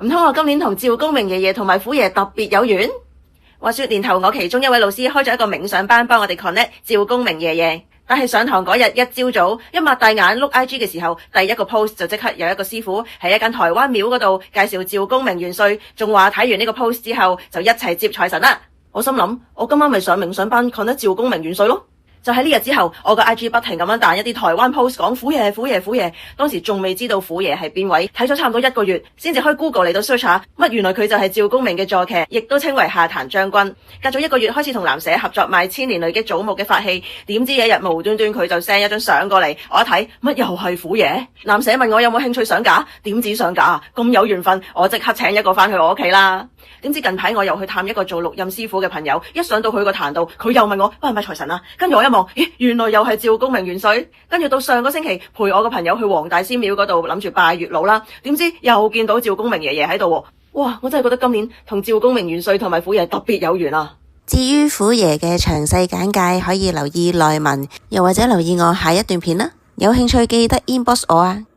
唔通我今年同趙公明爺爺同埋虎爺特別有緣？話說年頭我其中一位老師開咗一個冥想班，幫我哋 connect 趙公明爺爺。但係上堂嗰日一朝早一擘大眼碌 IG 嘅時候，第一個 post 就即刻有一個師傅喺一間台灣廟嗰度介紹趙公明元帥，仲話睇完呢個 post 之後就一齊接財神啦。我心諗我今晚咪上冥想班 connect 趙公明元帥咯。就喺呢日之後，我個 IG 不停咁樣彈一啲台灣 post 講虎爺虎爺虎爺，當時仲未知道虎爺係邊位，睇咗差唔多1個月，先至開 Google 嚟到 search 下，乜原來佢就係趙公明嘅坐騎，亦都稱為下壇將軍。隔咗1個月開始同藍社合作賣千年累積祖母嘅法器，點知有一日無端端佢就 send 一張相過嚟，我一睇乜又係虎爺？藍社問我有冇興趣上架，點止上架啊？咁有緣分，我即刻請一個返去我屋企啦。點知近排我又去探一個做錄音師傅嘅朋友，一上到佢個壇度，佢又問我拜唔拜財神啊？跟住我一望，咦，原來又係趙公明元帥。跟住到上個星期陪我個朋友去黃大仙廟嗰度諗住拜月老啦，點知又見到趙公明爺爺喺度喎。哇！我真係覺得今年同趙公明元帥同埋虎爺特別有緣啊！至於虎爺嘅詳細簡介，可以留意內文，又或者留意我下一段片啦。有興趣記得 inbox 我啊！